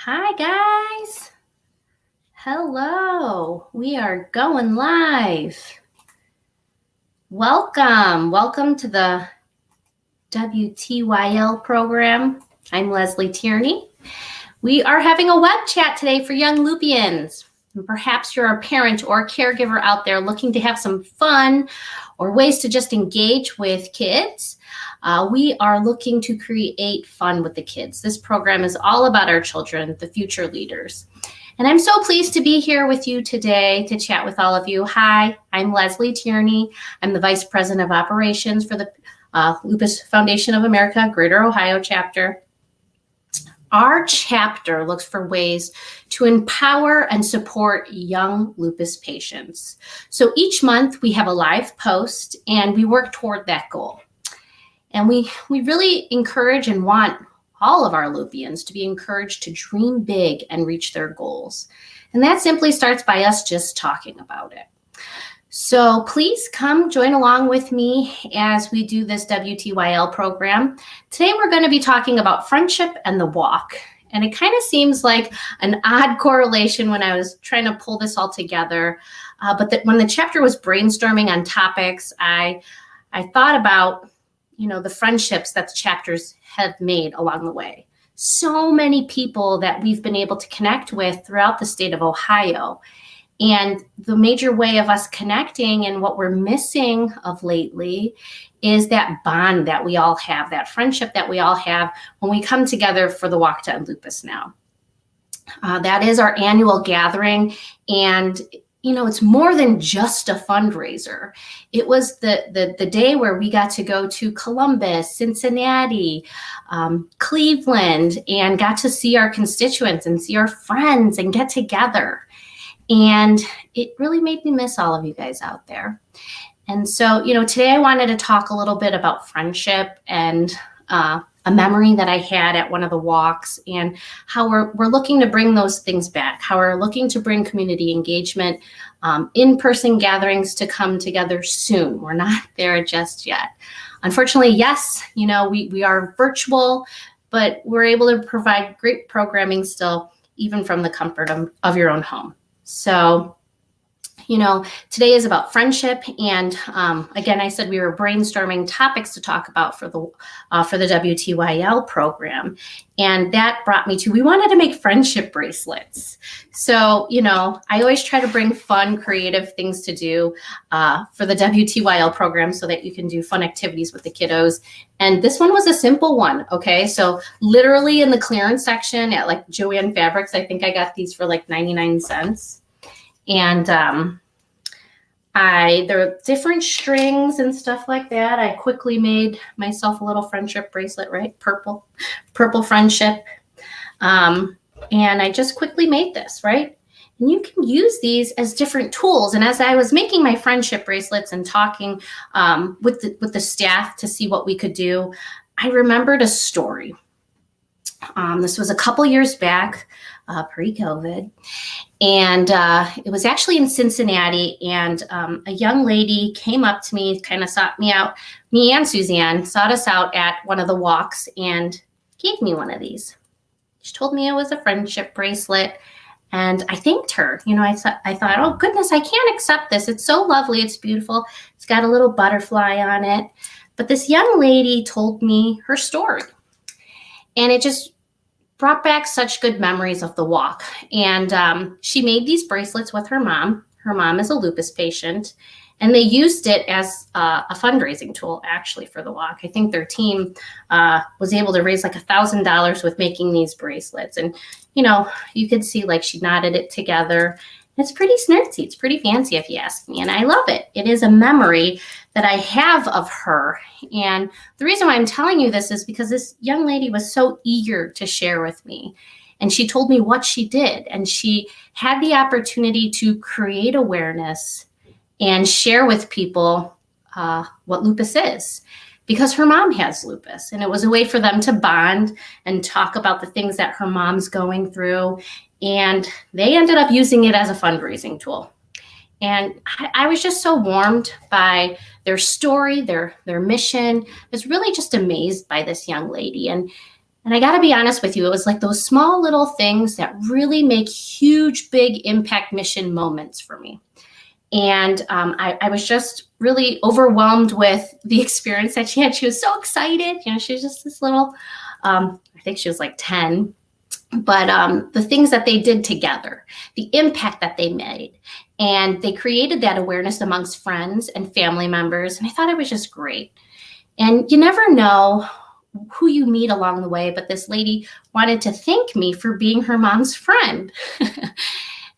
Hi, guys. Hello. We are going live. Welcome to the WTYL program. I'm Leslie Tierney. We are having a web chat today for young Lupians. And perhaps you're a parent or a caregiver out there looking to have some fun or ways to just engage with kids. We are looking to create fun with the kids. This program is all about our children, the future leaders. And I'm so pleased to be here with you today to chat with all of you. Hi, I'm Leslie Tierney. I'm the Vice President of Operations for the Lupus Foundation of America, Greater Ohio chapter. Our chapter looks for ways to empower and support young lupus patients. So each month we have a live post and we work toward that goal. And we really encourage and want all of our Lupians to be encouraged to dream big and reach their goals. And that simply starts by us just talking about it. So please come join along with me as we do this WTYL program. Today we're going to be talking about friendship and the walk. And it kind of seems like an odd correlation when I was trying to pull this all together. But when the chapter was brainstorming on topics, I thought about the friendships that the chapters have made along the way. So many people that we've been able to connect with throughout the state of Ohio. And the major way of us connecting and what we're missing of lately is that bond that we all have, that friendship that we all have when we come together for the Walk to End Lupus Now. That is our annual gathering. And it's more than just a fundraiser. It was the day where we got to go to Columbus, Cincinnati, Cleveland, and got to see our constituents and see our friends and get together. And it really made me miss all of you guys out there. And so, today I wanted to talk a little bit about friendship and a memory that I had at one of the walks and how we're looking to bring those things back, how we're looking to bring community engagement, in-person gatherings to come together soon. We're not there just yet. Unfortunately, yes, we are virtual, but we're able to provide great programming still, even from the comfort of your own home. So, today is about friendship. And again, I said we were brainstorming topics to talk about for the WTYL program. And that brought me to, we wanted to make friendship bracelets. So, I always try to bring fun, creative things to do for the WTYL program so that you can do fun activities with the kiddos. And this one was a simple one, okay? So literally in the clearance section at like Joann Fabrics, I think I got these for like 99 cents. And there are different strings and stuff like that. I quickly made myself a little friendship bracelet, right? Purple friendship. And I just quickly made this, right? And you can use these as different tools. And as I was making my friendship bracelets and talking with the staff to see what we could do, I remembered a story. This was a couple years back, pre-COVID. And it was actually in Cincinnati, and a young lady came up to me, kind of sought me out. Me and Suzanne sought us out at one of the walks and gave me one of these. She told me it was a friendship bracelet, and I thanked her. I thought, oh goodness, I can't accept this. It's so lovely. It's beautiful. It's got a little butterfly on it. But this young lady told me her story, and it just brought back such good memories of the walk. And she made these bracelets with her mom. Her mom is a lupus patient, and they used it as a fundraising tool actually for the walk. I think their team was able to raise like $1,000 with making these bracelets. And, you could see like she knotted it together. It's pretty snurtsy. It's pretty fancy if you ask me. And I love it. It is a memory that I have of her. And the reason why I'm telling you this is because this young lady was so eager to share with me. And she told me what she did. And she had the opportunity to create awareness and share with people what lupus is. Because her mom has lupus. And it was a way for them to bond and talk about the things that her mom's going through. And they ended up using it as a fundraising tool. And I was just so warmed by their story, their mission. I was really just amazed by this young lady. And And I got to be honest with you, it was like those small little things that really make huge, big impact mission moments for me. And I was just really overwhelmed with the experience that she had. She was so excited. She was just this little, I think she was like 10. But the things that they did together, the impact that they made, and they created that awareness amongst friends and family members. And I thought it was just great. And you never know who you meet along the way, but this lady wanted to thank me for being her mom's friend.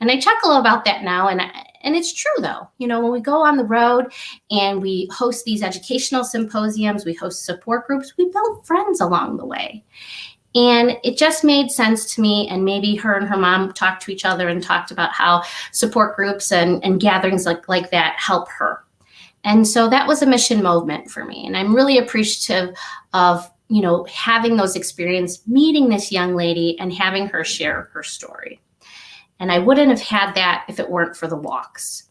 And I chuckle about that now. And it's true, though. When we go on the road and we host these educational symposiums, we host support groups, we build friends along the way. And it just made sense to me. And maybe her and her mom talked to each other and talked about how support groups and gatherings like that help her. And so that was a mission moment for me. And I'm really appreciative of, having those experiences, meeting this young lady and having her share her story. And I wouldn't have had that if it weren't for the walks.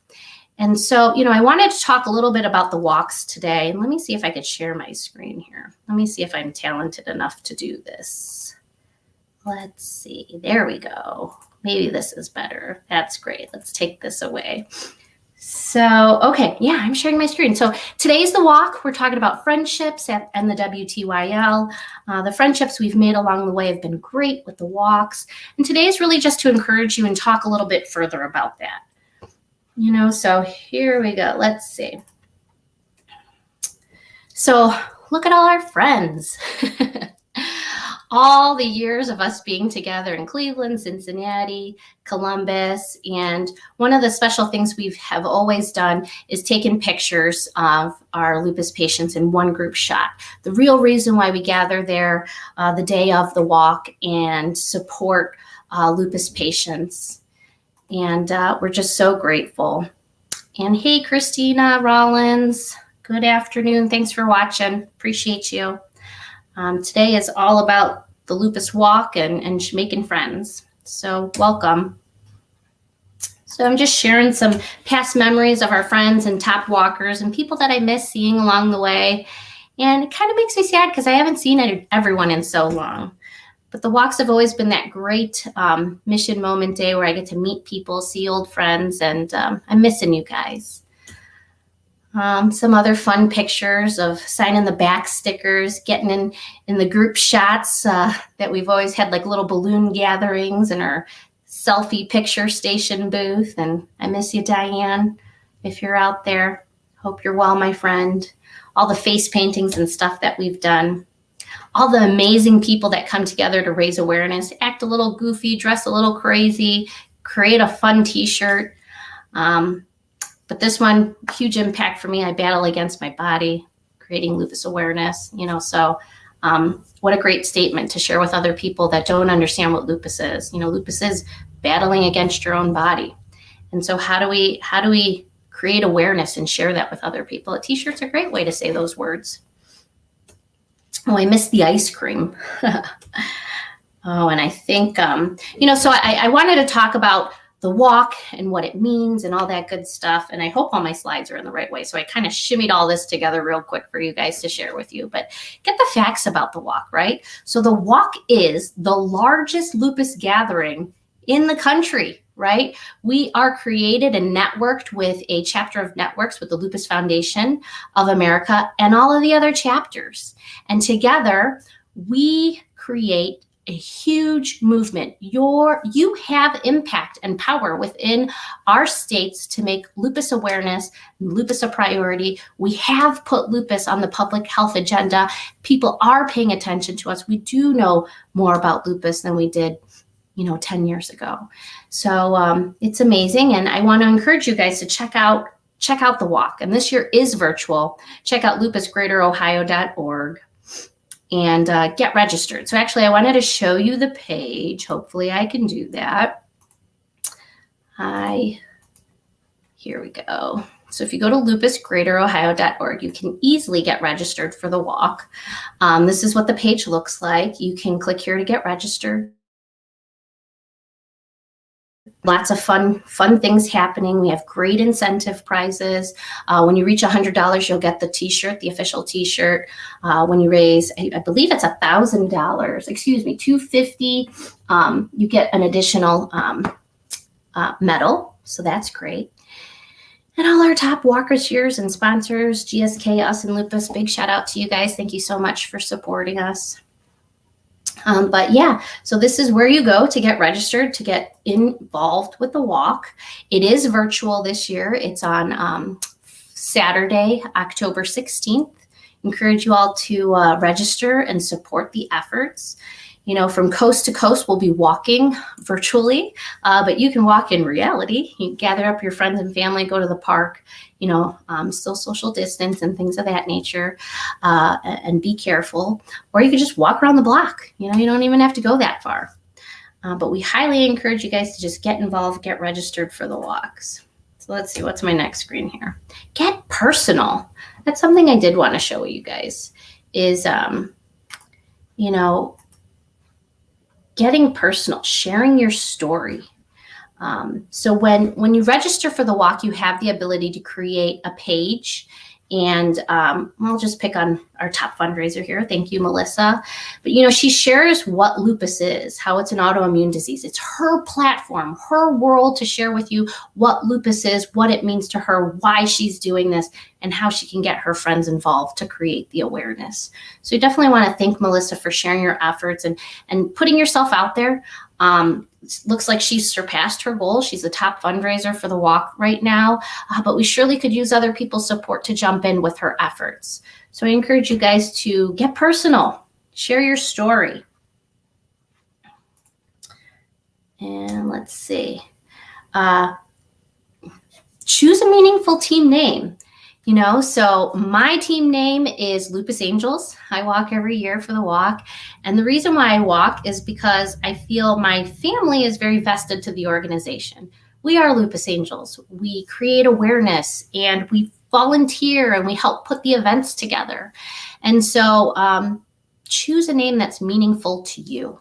And so, I wanted to talk a little bit about the walks today. And let me see if I could share my screen here. Let me see if I'm talented enough to do this. Let's see. There we go. Maybe this is better. That's great. Let's take this away. So, okay. Yeah, I'm sharing my screen. So today's the walk. We're talking about friendships and the WTYL. The friendships we've made along the way have been great with the walks. And today is really just to encourage you and talk a little bit further about that. So here we go. Let's see. So look at all our friends. All the years of us being together in Cleveland, Cincinnati, Columbus. And one of the special things we have always done is taken pictures of our lupus patients in one group shot. The real reason why we gather there the day of the walk and support lupus patients. And we're just so grateful. And hey, Christina Rollins, good afternoon. Thanks for watching. Appreciate you. Today is all about the lupus walk and making friends. So welcome. So I'm just sharing some past memories of our friends and top walkers and people that I miss seeing along the way. And it kind of makes me sad because I haven't seen everyone in so long. But the walks have always been that great mission moment day where I get to meet people, see old friends, and I'm missing you guys. Some other fun pictures of signing the back stickers, getting in the group shots that we've always had, like little balloon gatherings in our selfie picture station booth. And I miss you, Diane, if you're out there. Hope you're well, my friend. All the face paintings and stuff that we've done. All the amazing people that come together to raise awareness, act a little goofy, dress a little crazy, create a fun t-shirt. But this one, huge impact for me. I battle against my body, creating lupus awareness, so what a great statement to share with other people that don't understand what lupus is. Lupus is battling against your own body. And so how do we create awareness and share that with other people? A t-shirt's a great way to say those words. Oh, I missed the ice cream. Oh, and I think, so I wanted to talk about the walk and what it means and all that good stuff. And I hope all my slides are in the right way. So I kind of shimmied all this together real quick for you guys to share with you. But get the facts about the walk, right? So the walk is the largest lupus gathering in the country, right? We are created and networked with a chapter of networks with the Lupus Foundation of America and all of the other chapters. And together we create a huge movement. You have impact and power within our states to make lupus awareness and lupus a priority. We have put lupus on the public health agenda. People are paying attention to us. We do know more about lupus than we did 10 years ago. So it's amazing. And I want to encourage you guys to check out the walk. And this year is virtual. Check out lupusgreaterohio.org. and get registered. So actually, I wanted to show you the page. Hopefully I can do that. Here we go. So if you go to lupusgreaterohio.org, you can easily get registered for the walk. This is what the page looks like. You can click here to get registered. Lots of fun things happening. We have great incentive prizes. When you reach $100, you'll get the t-shirt, the official t-shirt. When you raise, I believe it's $1,000, excuse me, $250, you get an additional medal. So that's great. And all our top walkers, cheers, and sponsors, GSK, us, and Lupus, big shout out to you guys. Thank you so much for supporting us. But yeah, so this is where you go to get registered, to get involved with the walk. It is virtual this year. It's on Saturday, October 16th. Encourage you all to register and support the efforts. You know, from coast to coast, we'll be walking virtually, but you can walk in reality. You gather up your friends and family, go to the park, you know, still social distance and things of that nature, and be careful. Or you could just walk around the block. You know, you don't even have to go that far. But we highly encourage you guys to just get involved, get registered for the walks. So let's see, what's my next screen here? Get personal. That's something I did want to show you guys is, you know, getting personal, sharing your story. So when you register for the walk, you have the ability to create a page. And I'll just pick on our top fundraiser here. Thank you, Melissa. But, you know, she shares what lupus is, how it's an autoimmune disease. It's her platform, her world to share with you what lupus is, what it means to her, why she's doing this, and how she can get her friends involved to create the awareness. So you definitely want to thank Melissa for sharing your efforts and putting yourself out there. Looks like she's surpassed her goal. She's the top fundraiser for the walk right now, but we surely could use other people's support to jump in with her efforts. So I encourage you guys to get personal, share your story. And let's see, choose a meaningful team name. You know, so my team name is Lupus Angels. I walk every year for the walk. And the reason why I walk is because I feel my family is very vested to the organization. We are Lupus Angels. We create awareness and we volunteer and we help put the events together. And so choose a name that's meaningful to you.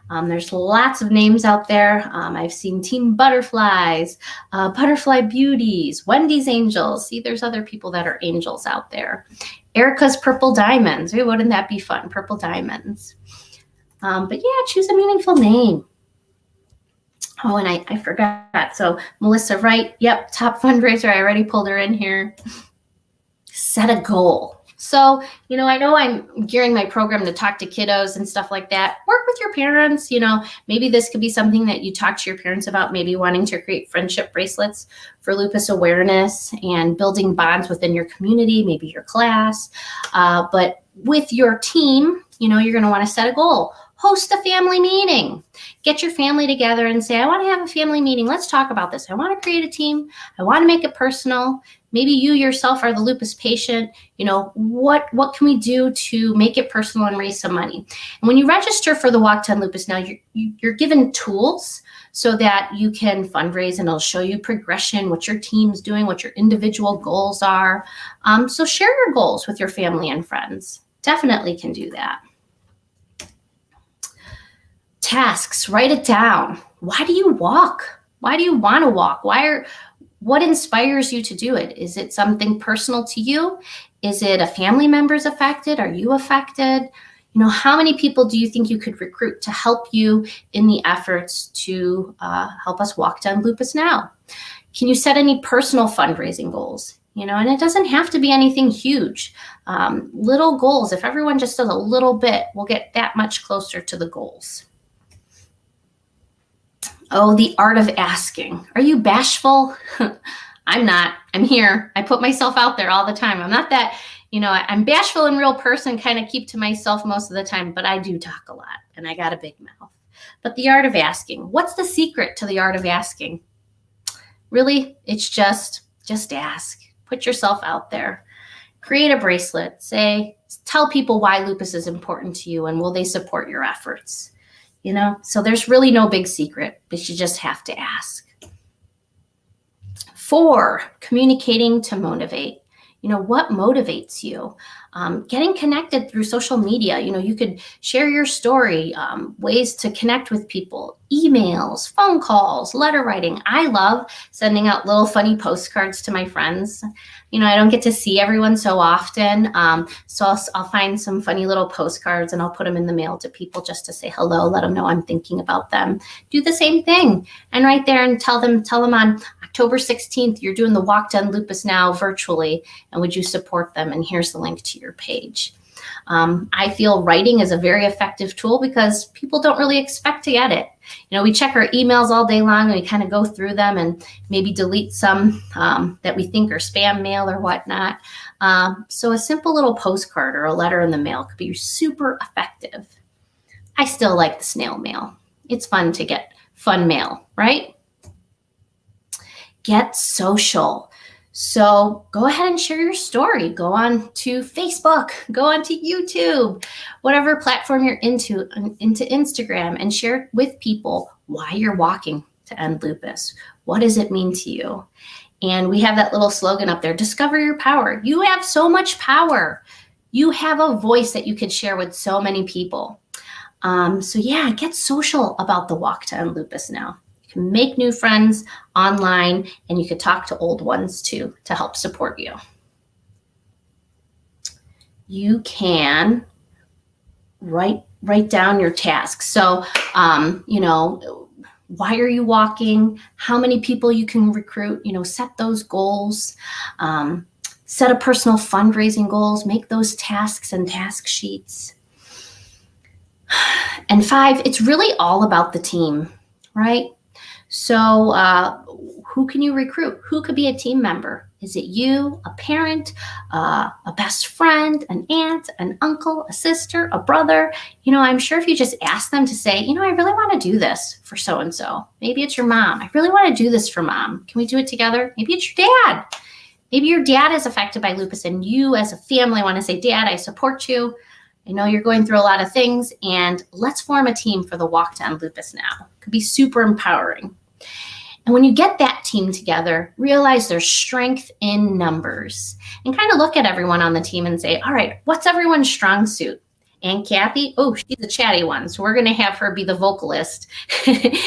There's lots of names out there. I've seen Team Butterflies, Butterfly Beauties, Wendy's Angels. See, there's other people that are angels out there. Erica's Purple Diamonds. Ooh, wouldn't that be fun? Purple Diamonds. But yeah, choose a meaningful name. Oh, and I forgot. So Melissa Wright, yep, top fundraiser. I already pulled her in here. Set a goal. So, you know I'm gearing my program to talk to kiddos and stuff like that. Work with your parents. You know, maybe this could be something that you talk to your parents about, maybe wanting to create friendship bracelets for lupus awareness and building bonds within your community, maybe your class. But with your team, you know, you're going to want to set a goal. Host a family meeting. Get your family together and say, I want to have a family meeting. Let's talk about this. I want to create a team. I want to make it personal. Maybe you yourself are the lupus patient. You know, what can we do to make it personal and raise some money? And when you register for the Walk to End Lupus now, you're given tools so that you can fundraise, and it'll show you progression, what your team's doing, what your individual goals are. So share your goals with your family and friends. Definitely can do that. Tasks, write it down. Why do you walk? Why do you want to walk? What inspires you to do it? Is it something personal to you? Is it a family member's affected? Are you affected? You know, how many people do you think you could recruit to help you in the efforts to help us walk to End Lupus now? Can you set any personal fundraising goals? You know, and it doesn't have to be anything huge. Little goals, if everyone just does a little bit, we'll get that much closer to the goals. Oh, the art of asking. Are you bashful? I'm not. I'm here. I put myself out there all the time. I'm not that, you know, I'm bashful in real person, kind of keep to myself most of the time, but I do talk a lot and I got a big mouth. But the art of asking. What's the secret to the art of asking? Really, it's just ask. Put yourself out there. Create a bracelet. Tell people why lupus is important to you and will they support your efforts? You know, so there's really no big secret, but you just have to ask. 4, communicating to motivate. What motivates you? Getting connected through social media. You could share your story, ways to connect with people, emails, phone calls, letter writing. I love sending out little funny postcards to my friends. I don't get to see everyone so often. So I'll find some funny little postcards and I'll put them in the mail to people just to say hello, let them know I'm thinking about them. Do the same thing and write there and tell them on October 16th, you're doing the Walk to End Lupus now virtually, and would you support them? And here's the link to your page. I feel writing is a very effective tool because people don't really expect to get it. We check our emails all day long and we kind of go through them and maybe delete some that we think are spam mail or whatnot. So a simple little postcard or a letter in the mail could be super effective. I still like the snail mail. It's fun to get fun mail, right? Get social. So go ahead and share your story. Go on to Facebook, go on to YouTube, whatever platform you're into Instagram, and share with people why you're walking to end lupus. What does it mean to you? And we have that little slogan up there, discover your power. You have so much power. You have a voice that you could share with so many people. So yeah, get social about the Walk to End Lupus now. You can make new friends online, and you could talk to old ones too to help support you. You can write down your tasks. So, why are you walking? How many people you can recruit? Set those goals. Set a personal fundraising goals. Make those tasks and task sheets. And 5, it's really all about the team, right? So who can you recruit? Who could be a team member? Is it you, a parent, a best friend, an aunt, an uncle, a sister, a brother? I'm sure if you just ask them to say, I really want to do this for so-and-so. Maybe it's your mom. I really want to do this for mom. Can we do it together? Maybe it's your dad. Maybe your dad is affected by lupus and you as a family want to say, Dad, I support you. I know you're going through a lot of things, and let's form a team for the Walk to End Lupus now. It could be super empowering. And when you get that team together, realize there's strength in numbers and kind of look at everyone on the team and say, all right, what's everyone's strong suit? Aunt Kathy, she's a chatty one. So we're going to have her be the vocalist.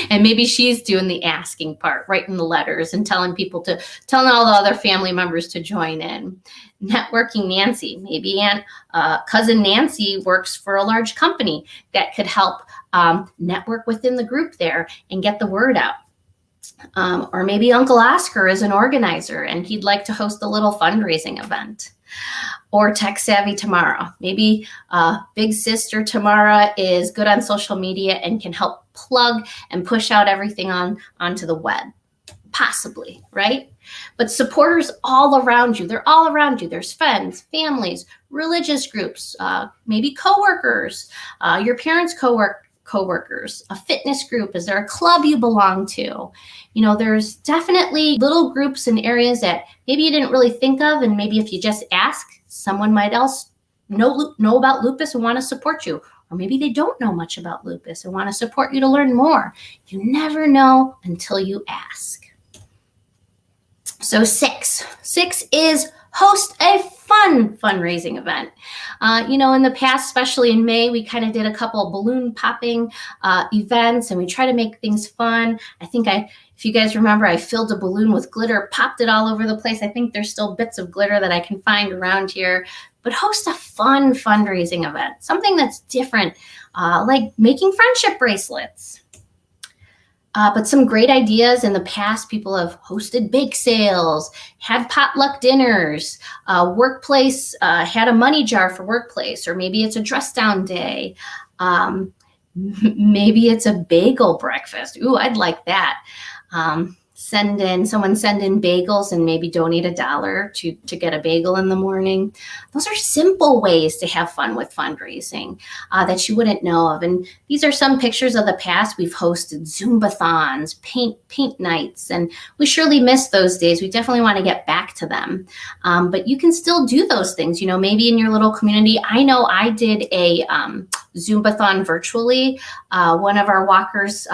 And maybe she's doing the asking part, writing the letters and telling all the other family members to join in. Networking Nancy, maybe cousin Nancy works for a large company that could help network within the group there and get the word out. Or maybe Uncle Oscar is an organizer and he'd like to host a little fundraising event. Or Tech Savvy Tamara. Maybe Big Sister Tamara is good on social media and can help plug and push out everything onto the web. Possibly, right? But supporters all around you. They're all around you. There's friends, families, religious groups, maybe coworkers, your parents' coworkers, a fitness group. Is there a club you belong to? There's definitely little groups and areas that maybe you didn't really think of, and maybe if you just ask, someone might else know about lupus and want to support you. Or maybe they don't know much about lupus and want to support you to learn more. You never know until you ask. So 6 is host a fun fundraising event. In the past, especially in May, we kind of did a couple of balloon popping events, and we try to make things fun. I think if you guys remember, I filled a balloon with glitter, popped it all over the place. I think there's still bits of glitter that I can find around here. But host a fun fundraising event, something that's different, like making friendship bracelets. But some great ideas in the past, people have hosted bake sales, had potluck dinners, workplace, had a money jar for workplace, or maybe it's a dress down day. Maybe it's a bagel breakfast. Ooh, I'd like that. Someone send in bagels and maybe donate $1 to get a bagel in the morning. Those are simple ways to have fun with fundraising that you wouldn't know of. And these are some pictures of the past. We've hosted Zumbathons, paint nights, and we surely miss those days. We definitely want to get back to them. But you can still do those things, maybe in your little community. I know I did a Zumbathon virtually. One of our walkers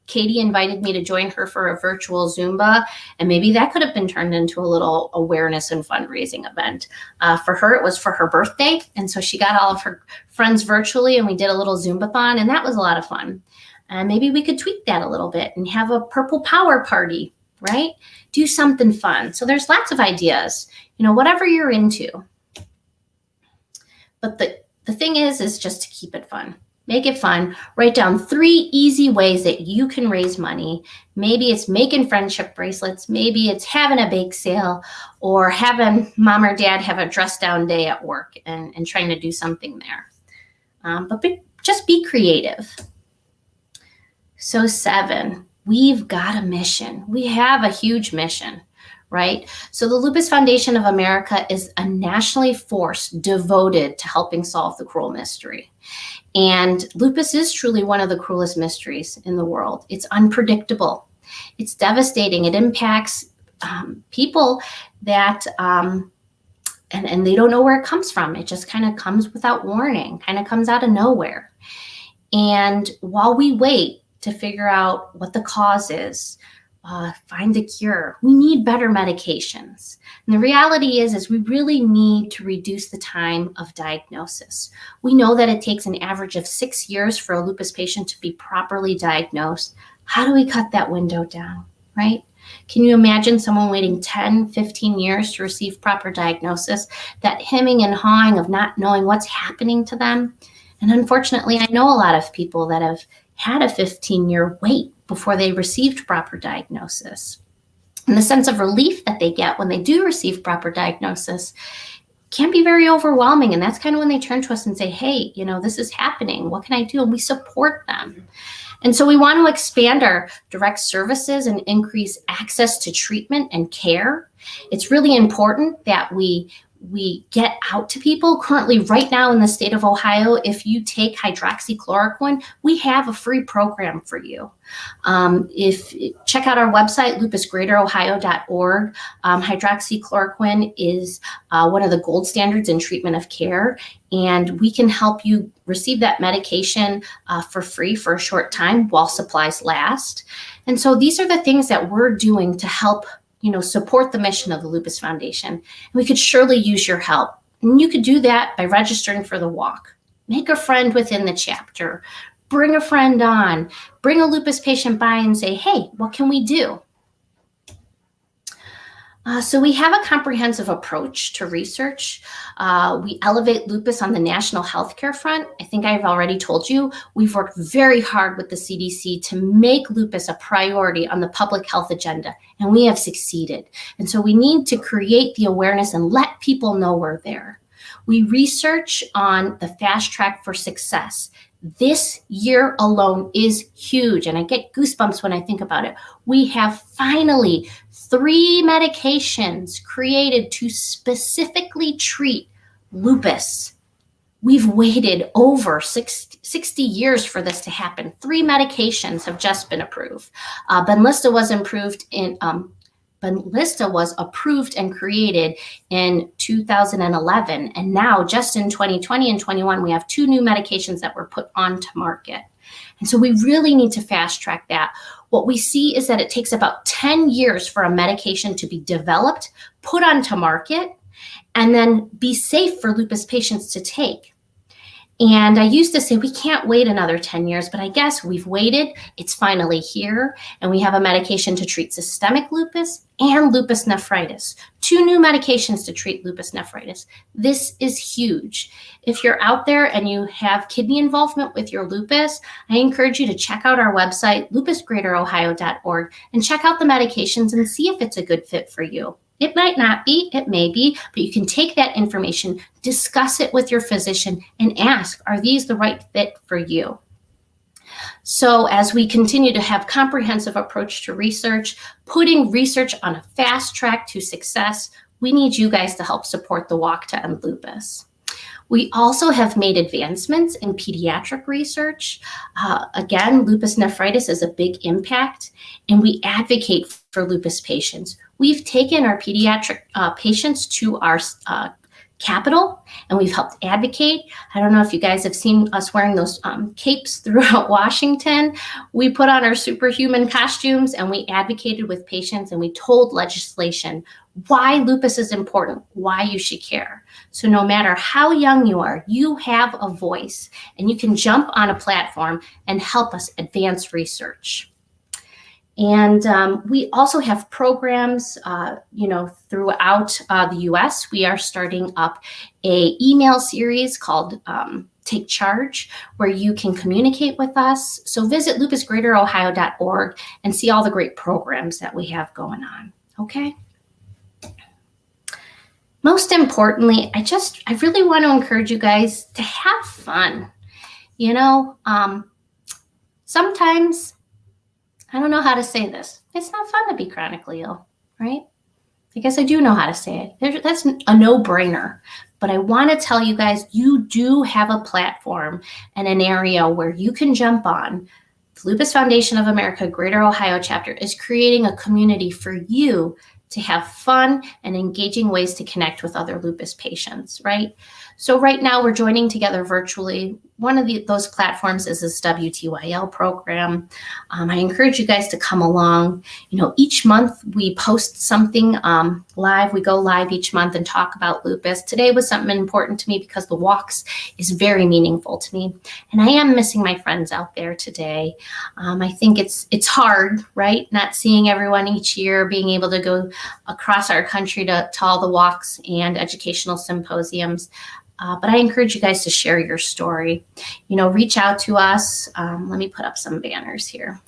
Katie invited me to join her for a virtual Zumba, and maybe that could have been turned into a little awareness and fundraising event. For her, it was for her birthday, and so she got all of her friends virtually, and we did a little Zumba-thon, and that was a lot of fun. And maybe we could tweak that a little bit and have a purple power party, right? Do something fun. So there's lots of ideas, whatever you're into. But the thing is just to keep it fun. Make it fun. Write down 3 easy ways that you can raise money. Maybe it's making friendship bracelets. Maybe it's having a bake sale, or having mom or dad have a dress down day at work and trying to do something there. But just be creative. So 7, we've got a mission. We have a huge mission, right? So the Lupus Foundation of America is a nationally force devoted to helping solve the cruel mystery. And lupus is truly one of the cruelest mysteries in the world. It's unpredictable. It's devastating. It impacts people that, and they don't know where it comes from. It just kind of comes without warning, kind of comes out of nowhere. And while we wait to figure out what the cause is, find the cure, we need better medications. And the reality is we really need to reduce the time of diagnosis. We know that it takes an average of 6 years for a lupus patient to be properly diagnosed. How do we cut that window down, right? Can you imagine someone waiting 10, 15 years to receive proper diagnosis? That hemming and hawing of not knowing what's happening to them. And unfortunately, I know a lot of people that have had a 15-year wait before they received proper diagnosis. And the sense of relief that they get when they do receive proper diagnosis can be very overwhelming. And that's kind of when they turn to us and say, hey, this is happening. What can I do? And we support them. And so we want to expand our direct services and increase access to treatment and care. It's really important that we get out to people. Currently, right now in the state of Ohio, if you take hydroxychloroquine, we have a free program for you. Check out our website, lupusgreaterohio.org. Hydroxychloroquine is one of the gold standards in treatment of care, and we can help you receive that medication for free for a short time while supplies last. And so these are the things that we're doing to help support the mission of the Lupus Foundation. And we could surely use your help. And you could do that by registering for the walk. Make a friend within the chapter. Bring a friend on. Bring a lupus patient by and say, hey, what can we do? So we have a comprehensive approach to research. We elevate lupus on the national healthcare front. I think I've already told you, we've worked very hard with the CDC to make lupus a priority on the public health agenda, and we have succeeded. And so we need to create the awareness and let people know we're there. We research on the fast track for success. This year alone is huge, and I get goosebumps when I think about it. We have finally 3 medications created to specifically treat lupus. We've waited over 60 years for this to happen. 3 medications have just been approved. Benlysta was approved and created in 2011. And now just in 2020 and 21, we have 2 new medications that were put onto market. And so we really need to fast track that. What we see is that it takes about 10 years for a medication to be developed, put onto market, and then be safe for lupus patients to take. And I used to say, we can't wait another 10 years, but I guess we've waited. It's finally here. And we have a medication to treat systemic lupus and lupus nephritis. 2 new medications to treat lupus nephritis. This is huge. If you're out there and you have kidney involvement with your lupus, I encourage you to check out our website, lupusgreaterohio.org, and check out the medications and see if it's a good fit for you. It might not be, it may be, but you can take that information, discuss it with your physician, and ask, are these the right fit for you? So as we continue to have comprehensive approach to research, putting research on a fast track to success, we need you guys to help support the Walk to End Lupus. We also have made advancements in pediatric research. Again, lupus nephritis is a big impact, and we advocate for lupus patients. We've taken our pediatric patients to our capital, and we've helped advocate. I don't know if you guys have seen us wearing those capes throughout Washington. We put on our superhuman costumes and we advocated with patients, and we told legislation why lupus is important, why you should care. So no matter how young you are, you have a voice, and you can jump on a platform and help us advance research. And we also have programs, throughout the U.S. We are starting up a email series called Take Charge, where you can communicate with us. So visit lupusgreaterohio.org and see all the great programs that we have going on. Okay. Most importantly, I really want to encourage you guys to have fun. Sometimes, I don't know how to say this. It's not fun to be chronically ill, right? I guess I do know how to say it. That's a no-brainer. But I want to tell you guys, you do have a platform and an area where you can jump on. The Lupus Foundation of America Greater Ohio Chapter is creating a community for you to have fun and engaging ways to connect with other lupus patients, right? So right now we're joining together virtually. One of those platforms is this WTYL program. I encourage you guys to come along. Each month we post something live. We go live each month and talk about lupus. Today was something important to me because the walks is very meaningful to me. And I am missing my friends out there today. I think it's hard, right? Not seeing everyone each year, being able to go across our country to all the walks and educational symposiums. But I encourage you guys to share your story. Reach out to us. Let me put up some banners here.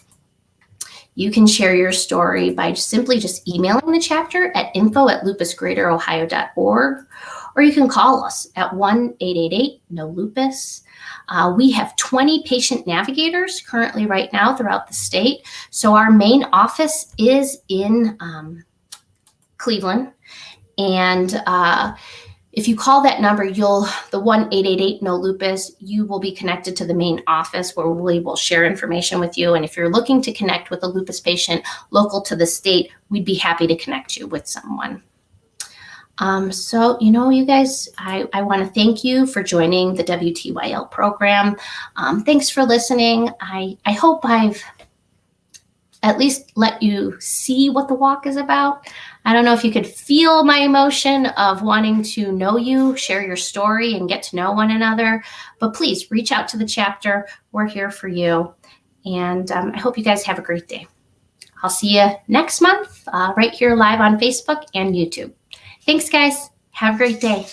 You can share your story by simply just emailing the chapter at info@lupusgreaterohio.org, or you can call us at 1-888-NO-LUPUS. We have 20 patient navigators currently right now throughout the state. So our main office is in Cleveland. And if you call that number, the 1-888-NO-LUPUS, you will be connected to the main office where we will share information with you. And if you're looking to connect with a lupus patient local to the state, we'd be happy to connect you with someone. You guys, I want to thank you for joining the WTYL program. Thanks for listening. I hope I've at least let you see what the walk is about. I don't know if you could feel my emotion of wanting to know you, share your story, and get to know one another. But please reach out to the chapter. We're here for you. And I hope you guys have a great day. I'll see you next month right here live on Facebook and YouTube. Thanks, guys. Have a great day.